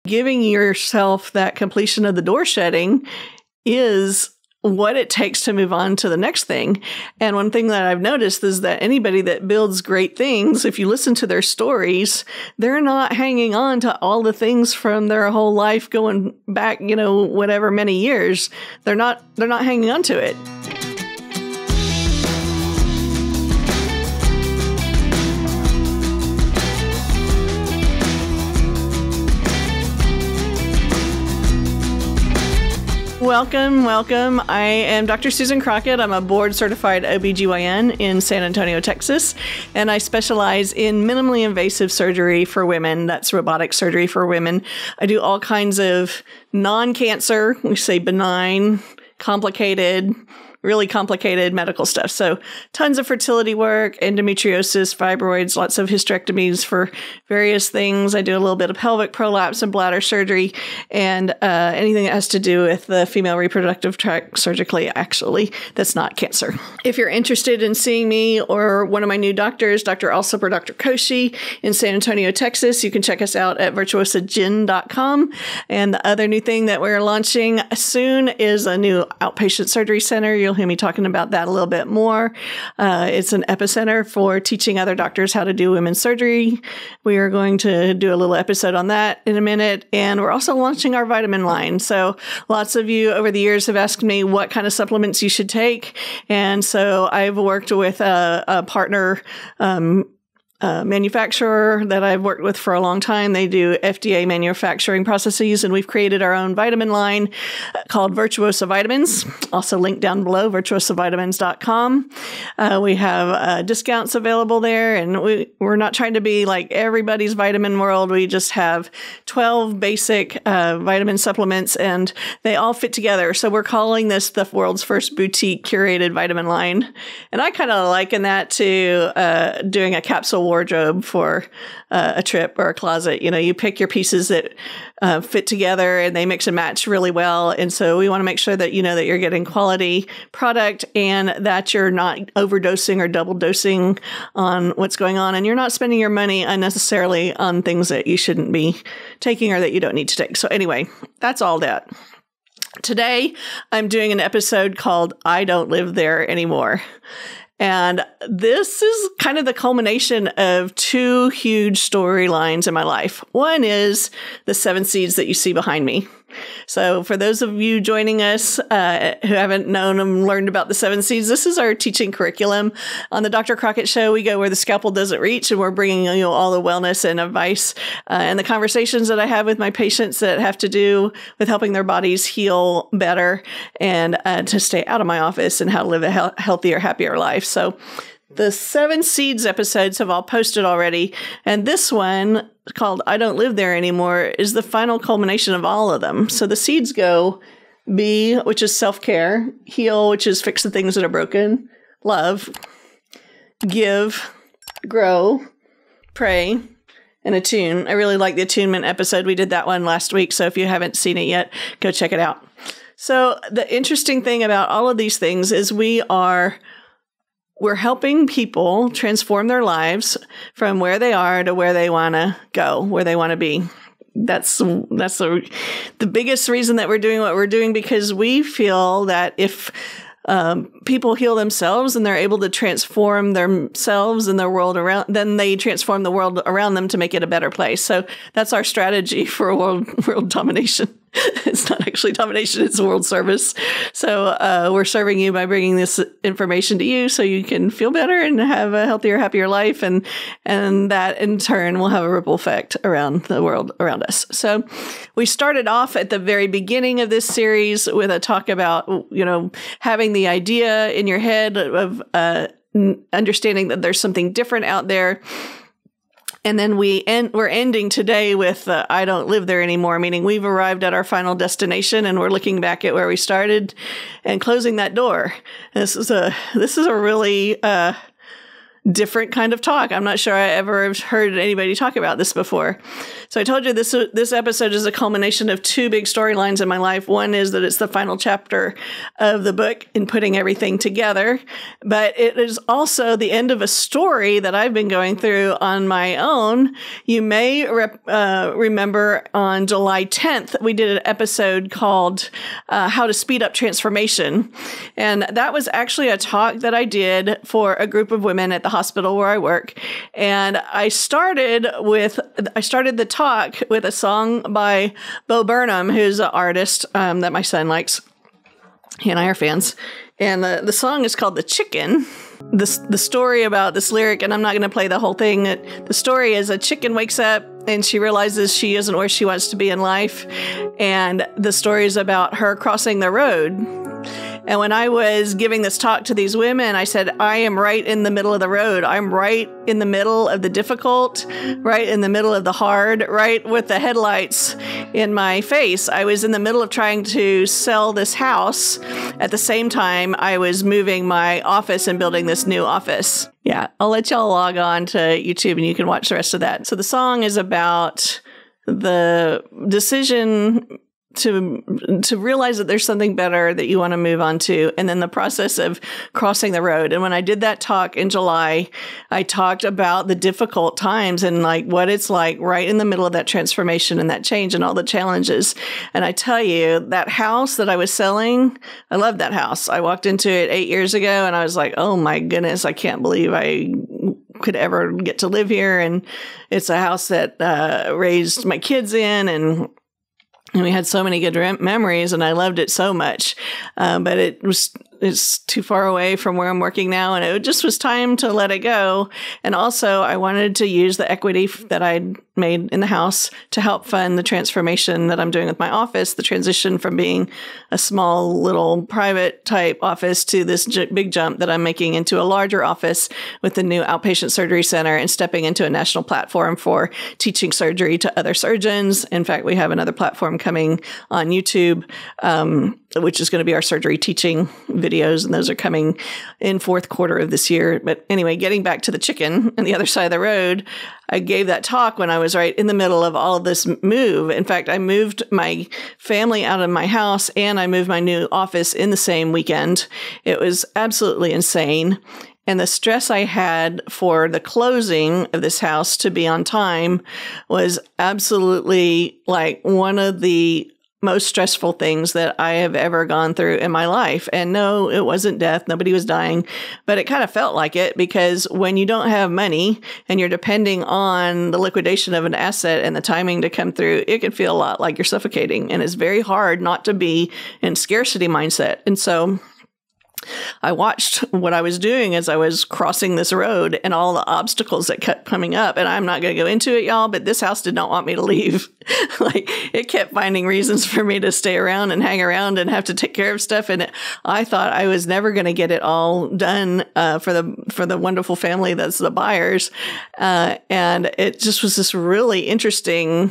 giving yourself that completion of the door shedding is what it takes to move on to the next thing. And one thing that I've noticed is that anybody that builds great things, if you listen to their stories, they're not hanging on to all the things from their whole life going back, whatever many years. They're not hanging on to it. Welcome. I am Dr. Susan Crockett. I'm a board-certified OBGYN in San Antonio, Texas, and I specialize in minimally invasive surgery for women. That's robotic surgery for women. I do all kinds of non-cancer, we say benign, complicated, really complicated medical stuff. So tons of fertility work, endometriosis, fibroids, lots of hysterectomies for various things. I do a little bit of pelvic prolapse and bladder surgery, and anything that has to do with the female reproductive tract surgically, actually, that's not cancer. If you're interested in seeing me or one of my new doctors, Dr. Alsop or Dr. Koshi in San Antonio, Texas, you can check us out at virtuosagyn.com. And the other new thing that we're launching soon is a new outpatient surgery center. You'll hear me talking about that a little bit more. It's an epicenter for teaching other doctors how to do women's surgery. We are going to do a little episode on that in a minute. And we're also launching our vitamin line. So lots of you over the years have asked me what kind of supplements you should take. And so I've worked with a partner manufacturer that I've worked with for a long time. They do FDA manufacturing processes, and we've created our own vitamin line called Virtuosa Vitamins. Also linked down below, virtuosavitamins.com. We have discounts available there, and we're not trying to be like everybody's vitamin world. We just have 12 basic vitamin supplements, and they all fit together. So we're calling this the world's first boutique curated vitamin line. And I kind of liken that to doing a capsule wardrobe for a trip or a closet. You pick your pieces that fit together and they mix and match really well. And so we want to make sure that that you're getting quality product and that you're not overdosing or double dosing on what's going on. And you're not spending your money unnecessarily on things that you shouldn't be taking or that you don't need to take. So anyway, that's all that. Today, I'm doing an episode called I Don't Live There Anymore. And this is kind of the culmination of two huge storylines in my life. One is the 7 seeds that you see behind me. So for those of you joining us who haven't known and learned about the 7 seeds, this is our teaching curriculum. On the Dr. Crockett Show, we go where the scalpel doesn't reach, and we're bringing you all the wellness and advice and the conversations that I have with my patients that have to do with helping their bodies heal better and to stay out of my office and how to live a healthier, happier life. So the 7 seeds episodes have all posted already, and this one called I Don't Live There Anymore is the final culmination of all of them. So the seeds go B, which is self-care, heal, which is fix the things that are broken, love, give, grow, pray, and attune. I really like the attunement episode. We did that one last week, so if you haven't seen it yet, go check it out. So the interesting thing about all of these things is we're helping people transform their lives from where they are to where they want to go, where they want to be. That's the biggest reason that we're doing what we're doing, because we feel that if people heal themselves and they're able to transform themselves and their world around, then they transform the world around them to make it a better place. So that's our strategy for world domination. It's not actually domination, it's world service. So we're serving you by bringing this information to you so you can feel better and have a healthier, happier life. And that in turn will have a ripple effect around the world around us. So we started off at the very beginning of this series with a talk about, having the idea in your head of understanding that there's something different out there. And then we're ending today with I don't live there anymore, meaning we've arrived at our final destination and we're looking back at where we started and closing that door. This is a really different kind of talk. I'm not sure I ever have heard anybody talk about this before. So I told you this episode is a culmination of two big storylines in my life. One is that it's the final chapter of the book in putting everything together, but it is also the end of a story that I've been going through on my own. You may remember on July 10th, we did an episode called How to Speed Up Transformation. And that was actually a talk that I did for a group of women at the hospital where I work. And I started the talk with a song by Bo Burnham, who's an artist that my son likes. He and I are fans. And the song is called The Chicken. The story about this lyric, and I'm not going to play the whole thing. The story is a chicken wakes up and she realizes she isn't where she wants to be in life. And the story is about her crossing the road. And when I was giving this talk to these women, I said, I am right in the middle of the road. I'm right in the middle of the difficult, right in the middle of the hard, right with the headlights in my face. I was in the middle of trying to sell this house. At the same time, I was moving my office and building this new office. Yeah, I'll let y'all log on to YouTube and you can watch the rest of that. So the song is about the decision to realize that there's something better that you want to move on to, and then the process of crossing the road. And when I did that talk in July, I talked about the difficult times and like what it's like right in the middle of that transformation and that change and all the challenges. And I tell you, that house that I was selling, I loved that house. I walked into it 8 years ago and I was like, oh my goodness, I can't believe I could ever get to live here. And it's a house that raised my kids in, and we had so many good memories, and I loved it so much. But it's too far away from where I'm working now, and it just was time to let it go. And also, I wanted to use the equity that I'd made in the house to help fund the transformation that I'm doing with my office, the transition from being a small little private type office to this big jump that I'm making into a larger office with the new outpatient surgery center and stepping into a national platform for teaching surgery to other surgeons. In fact, we have another platform coming on YouTube, which is going to be our surgery teaching videos, and those are coming in fourth quarter of this year. But anyway, getting back to the chicken on the other side of the road, I gave that talk when I was right in the middle of all of this move. In fact, I moved my family out of my house and I moved my new office in the same weekend. It was absolutely insane. And the stress I had for the closing of this house to be on time was absolutely like one of the most stressful things that I have ever gone through in my life. And no, it wasn't death. Nobody was dying, but it kind of felt like it, because when you don't have money and you're depending on the liquidation of an asset and the timing to come through, it can feel a lot like you're suffocating. And it's very hard not to be in scarcity mindset. And so I watched what I was doing as I was crossing this road and all the obstacles that kept coming up. And I'm not going to go into it, y'all, but this house did not want me to leave. Like, it kept finding reasons for me to stay around and hang around and have to take care of stuff. And I thought I was never going to get it all done for the wonderful family that's the buyers. And it just was this really interesting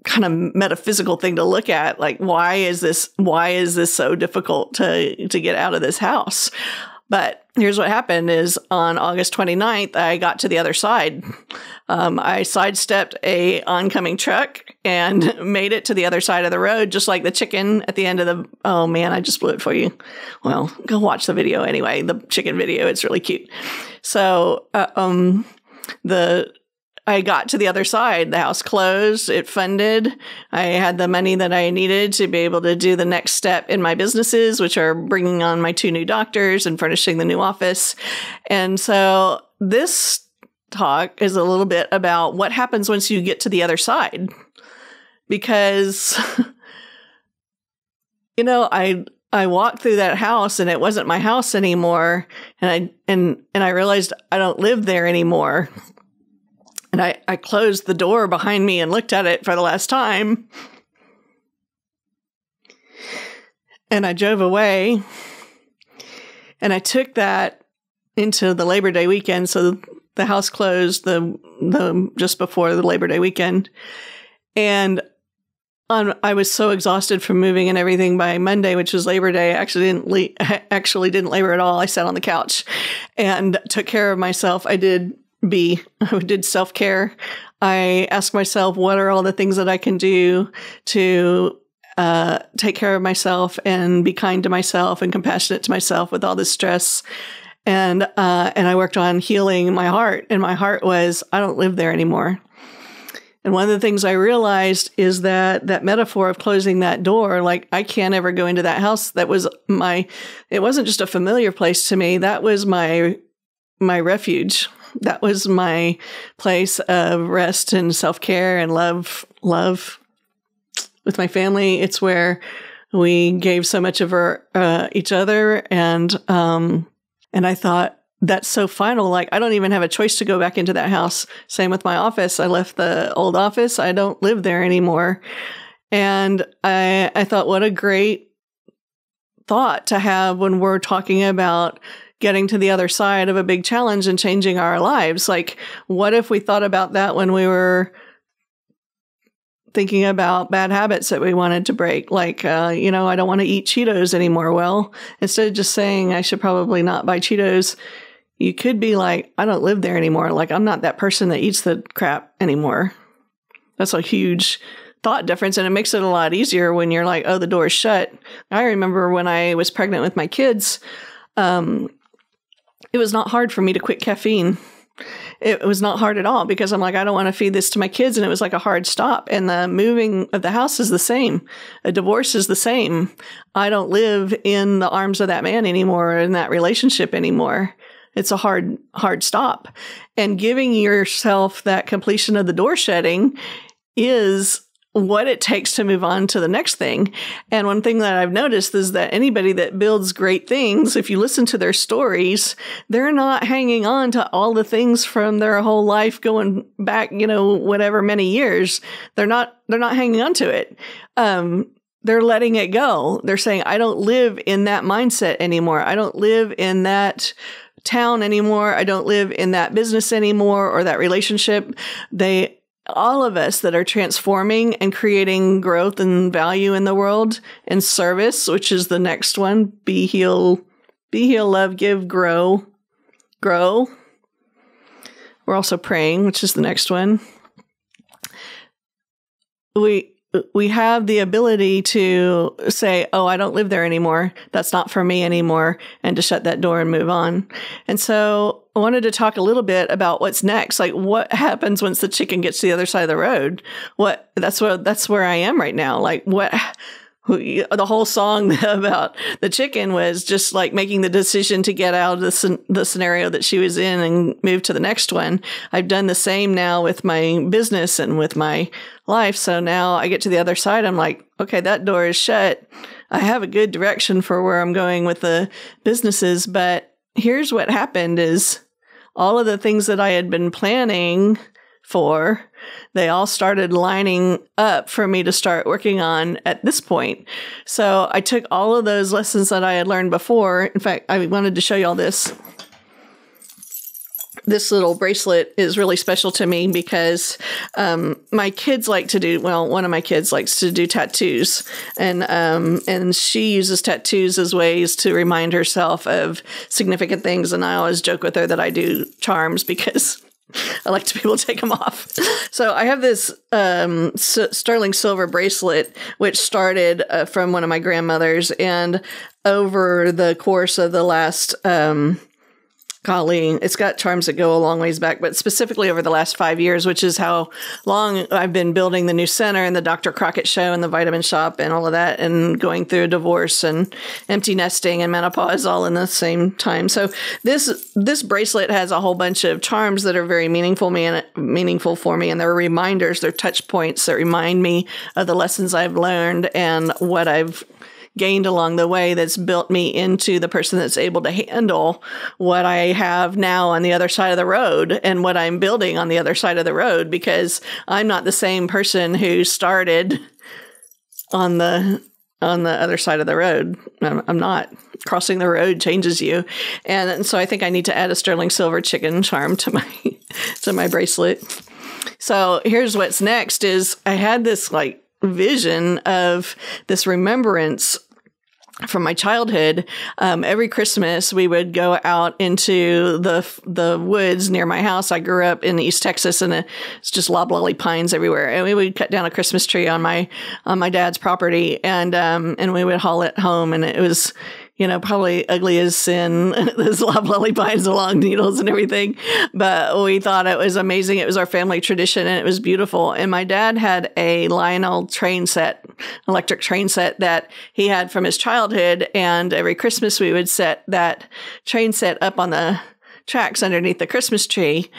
kind of metaphysical thing to look at. Like, why is this so difficult to get out of this house? But here's what happened is on August 29th, I got to the other side. I sidestepped a oncoming truck and made it to the other side of the road, just like the chicken at the end of the, oh man, I just blew it for you. Well, go watch the video anyway, the chicken video. It's really cute. So, I got to the other side. The house closed. It funded. I had the money that I needed to be able to do the next step in my businesses, which are bringing on my 2 new doctors and furnishing the new office. And so this talk is a little bit about what happens once you get to the other side. Because, you know, I walked through that house and it wasn't my house anymore. And I realized I don't live there anymore. And I closed the door behind me and looked at it for the last time. And I drove away. And I took that into the Labor Day weekend. So the house closed the just before the Labor Day weekend. And I was so exhausted from moving and everything by Monday, which was Labor Day. I actually didn't labor at all. I sat on the couch and took care of myself. I did self-care. I asked myself, what are all the things that I can do to take care of myself and be kind to myself and compassionate to myself with all this stress. And I worked on healing my heart, and my heart was, I don't live there anymore. And one of the things I realized is that metaphor of closing that door, like I can't ever go into that house. It wasn't just a familiar place to me. That was my refuge. That was my place of rest and self-care and love with my family. It's where we gave so much of each other. And I thought, that's so final. Like, I don't even have a choice to go back into that house. Same with my office. I left the old office. I don't live there anymore. And I thought, what a great thought to have when we're talking about getting to the other side of a big challenge and changing our lives. Like, what if we thought about that when we were thinking about bad habits that we wanted to break? Like, I don't want to eat Cheetos anymore. Well, instead of just saying I should probably not buy Cheetos, you could be like, I don't live there anymore. Like, I'm not that person that eats the crap anymore. That's a huge thought difference. And it makes it a lot easier when you're like, oh, the door's shut. I remember when I was pregnant with my kids, it was not hard for me to quit caffeine. It was not hard at all because I'm like, I don't want to feed this to my kids. And it was like a hard stop. And the moving of the house is the same. A divorce is the same. I don't live in the arms of that man anymore, in that relationship anymore. It's a hard stop. And giving yourself that completion of the door shutting is what it takes to move on to the next thing. And one thing that I've noticed is that anybody that builds great things, if you listen to their stories, they're not hanging on to all the things from their whole life going back, whatever many years. They're not hanging on to it. They're letting it go. They're saying, I don't live in that mindset anymore. I don't live in that town anymore. I don't live in that business anymore or that relationship. All of us that are transforming and creating growth and value in the world and service, which is the next one, be, heal, love, give, grow. We're also praying, which is the next one. We have the ability to say, oh, I don't live there anymore. That's not for me anymore. And to shut that door and move on. And so I wanted to talk a little bit about what's next. Like, what happens once the chicken gets to the other side of the road? That's where I am right now. Like, the whole song about the chicken was just like making the decision to get out of the scenario that she was in and move to the next one. I've done the same now with my business and with my life. So now I get to the other side. I'm like, okay, that door is shut. I have a good direction for where I'm going with the businesses. But here's what happened is all of the things that I had been planning for, they all started lining up for me to start working on at this point. So I took all of those lessons that I had learned before. In fact, I wanted to show you all this. This little bracelet is really special to me because my kids like to do, one of my kids likes to do tattoos. And she uses tattoos as ways to remind herself of significant things. And I always joke with her that I do charms because I like to be able to take them off. So I have this sterling silver bracelet, which started from one of my grandmothers. And over the course of the last, it's got charms that go a long ways back, but specifically over the last 5 years, which is how long I've been building the new center and the Dr. Crockett show and the vitamin shop and all of that, and going through a divorce and empty nesting and menopause all in the same time. So this bracelet has a whole bunch of charms that are very meaningful for me. And they're reminders, they're touch points that remind me of the lessons I've learned and what I've gained along the way that's built me into the person that's able to handle what I have now on the other side of the road and what I'm building on the other side of the road, because I'm not the same person who started on the other side of the road. I'm not. Crossing the road changes you. And so I think I need to add a sterling silver chicken charm to my bracelet. So here's what's next is I had this vision of this remembrance from my childhood. Every Christmas, we would go out into the woods near my house. I grew up in East Texas, and it's just loblolly pines everywhere. And we would cut down a Christmas tree on my dad's property, and we would haul it home. And it was, probably ugly as sin. Those loblolly pines, the long needles and everything. But we thought it was amazing. It was our family tradition, and it was beautiful. And my dad had a Lionel electric train set that he had from his childhood. And every Christmas, we would set that train set up on the tracks underneath the Christmas tree.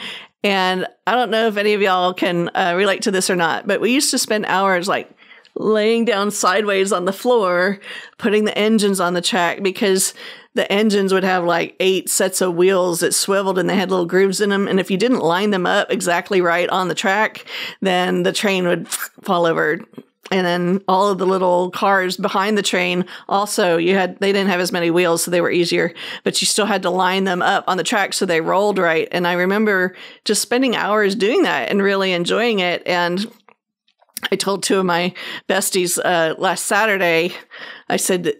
And I don't know if any of y'all can relate to this or not, but we used to spend hours laying down sideways on the floor, putting the engines on the track, because the engines would have 8 sets of wheels that swiveled and they had little grooves in them. And if you didn't line them up exactly right on the track, then the train would fall over. And then all of the little cars behind the train also, they didn't have as many wheels, so they were easier, but you still had to line them up on the track so they rolled right. And I remember just spending hours doing that and really enjoying it. And I told 2 of my besties last Saturday, I said,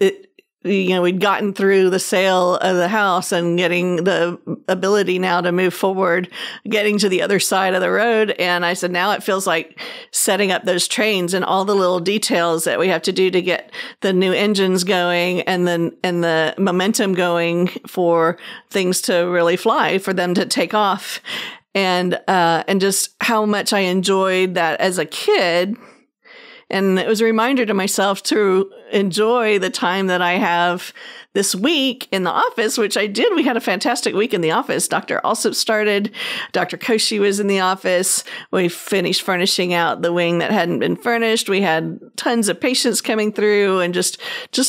we'd gotten through the sale of the house and getting the ability now to move forward, getting to the other side of the road. And I said, now it feels like setting up those trains and all the little details that we have to do to get the new engines going and the momentum going for things to really fly, for them to take off. And just how much I enjoyed that as a kid. And it was a reminder to myself to enjoy the time that I have this week in the office, which I did. We had a fantastic week in the office. Dr. Alsop started. Dr. Koshi was in the office. We finished furnishing out the wing that hadn't been furnished. We had tons of patients coming through and just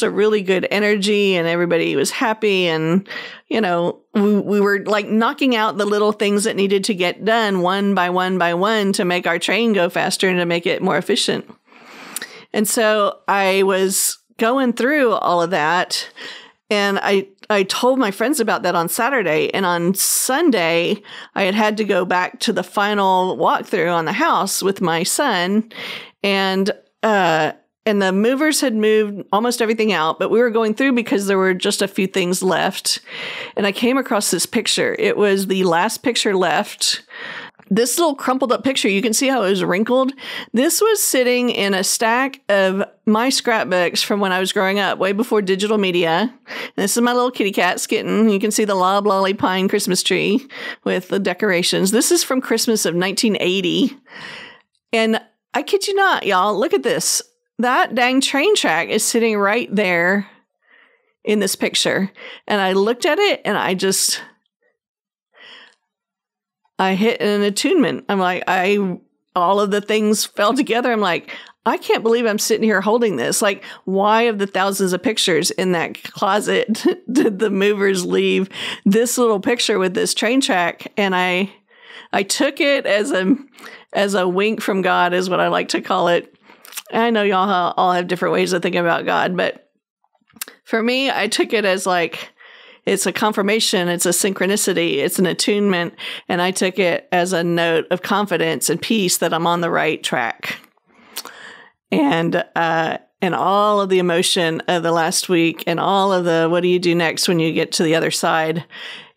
a really good energy, and everybody was happy. And, we were knocking out the little things that needed to get done one by one to make our train go faster and to make it more efficient. And so I was going through all of that, and I told my friends about that on Saturday. And on Sunday, I had to go back to the final walkthrough on the house with my son, and the movers had moved almost everything out, but we were going through because there were just a few things left. And I came across this picture. It was the last picture left. This little crumpled up picture, you can see how it was wrinkled. This was sitting in a stack of my scrapbooks from when I was growing up, way before digital media. And this is my little kitty cat, Skitten. You can see the loblolly pine Christmas tree with the decorations. This is from Christmas of 1980. And I kid you not, y'all, look at this. That dang train track is sitting right there in this picture. And I looked at it and I hit an attunement. I'm like, all of the things fell together. I'm like, I can't believe I'm sitting here holding this. Why of the thousands of pictures in that closet did the movers leave this little picture with this train track? And I took it as a wink from God, is what I like to call it. I know y'all all have different ways of thinking about God, but for me, I took it as it's a confirmation, it's a synchronicity, it's an attunement, and I took it as a note of confidence and peace that I'm on the right track. And all of the emotion of the last week and all of the what do you do next when you get to the other side,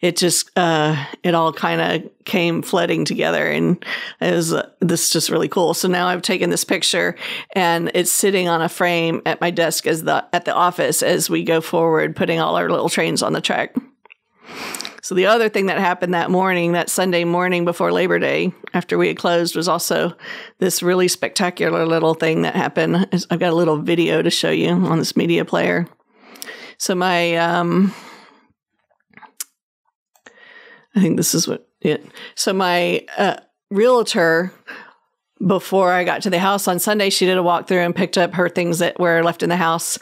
it just it all kind of came flooding together, and this is just really cool. So now I've taken this picture and it's sitting on a frame at my desk at the office as we go forward, putting all our little trains on the track. So the other thing that happened that morning, that Sunday morning before Labor Day, after we had closed, was also this really spectacular little thing that happened. I've got a little video to show you on this media player. So my I think this is so my realtor, before I got to the house on Sunday, she did a walkthrough and picked up her things that were left in the house.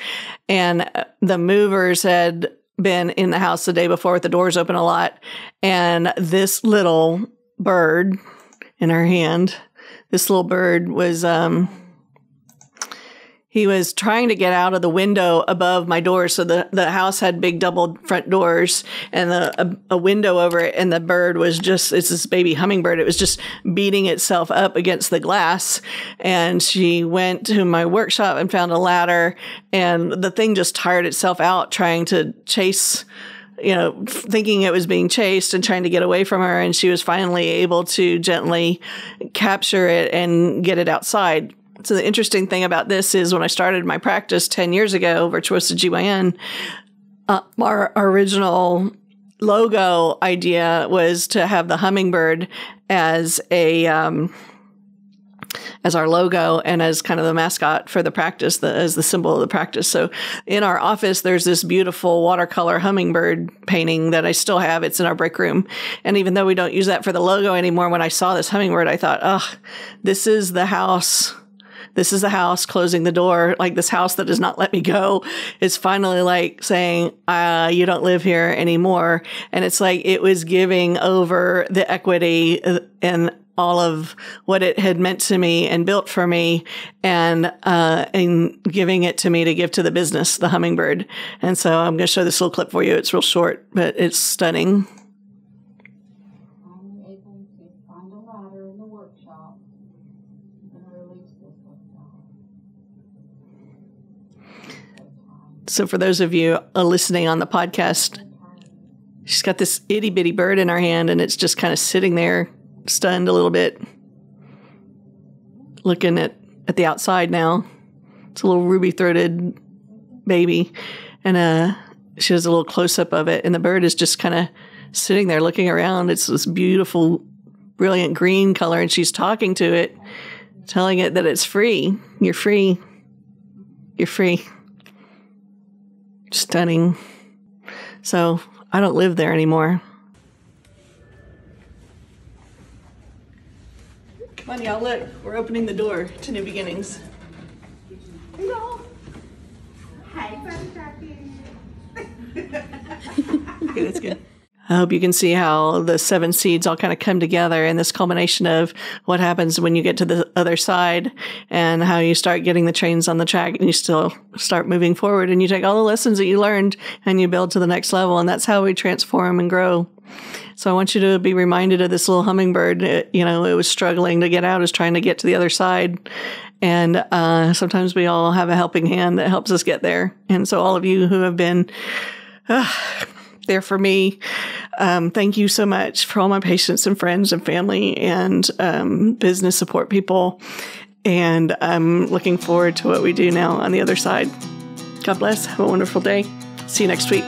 And the movers had been in the house the day before with the doors open a lot. And this little bird in her hand, this little bird was, he was trying to get out of the window above my door. So the house had big double front doors and a window over it. And the bird was it's this baby hummingbird. It was just beating itself up against the glass. And she went to my workshop and found a ladder, and the thing just tired itself out trying to chase, thinking it was being chased and trying to get away from her. And she was finally able to gently capture it and get it outside. So the interesting thing about this is when I started my practice 10 years ago, Virtuosa GYN, our original logo idea was to have the hummingbird as as our logo and as kind of the mascot for the practice, as the symbol of the practice. So in our office, there's this beautiful watercolor hummingbird painting that I still have. It's in our break room. And even though we don't use that for the logo anymore, when I saw this hummingbird, I thought, this is the house. This is the house closing the door. Like, this house that does not let me go is finally like saying, you don't live here anymore. And it's like it was giving over the equity and all of what it had meant to me and built for me, and giving it to me to give to the business, the hummingbird. And so I'm going to show this little clip for you. It's real short, but it's stunning. I'm able to find a ladder in the workshop and release this. So for those of you listening on the podcast, she's got this itty bitty bird in her hand, and it's just kind of sitting there, stunned a little bit, looking at the outside now. It's a little ruby-throated baby, and she has a little close-up of it, and the bird is just kind of sitting there looking around. It's this beautiful, brilliant green color, and she's talking to it, telling it that it's free. You're free. You're free. Stunning. So I don't live there anymore. Come on, y'all, look. We're opening the door to new beginnings. Hello. Hi, Buttercup. Okay, that's good. I hope you can see how the 7 seeds all kind of come together in this culmination of what happens when you get to the other side, and how you start getting the trains on the track and you still start moving forward, and you take all the lessons that you learned and you build to the next level. And that's how we transform and grow. So I want you to be reminded of this little hummingbird. It was struggling to get out, it was trying to get to the other side. And sometimes we all have a helping hand that helps us get there. And so all of you who have been there for me, thank you so much for all my patients and friends and family and business support people. And I'm looking forward to what we do now on the other side. God bless. Have a wonderful day. See you next week.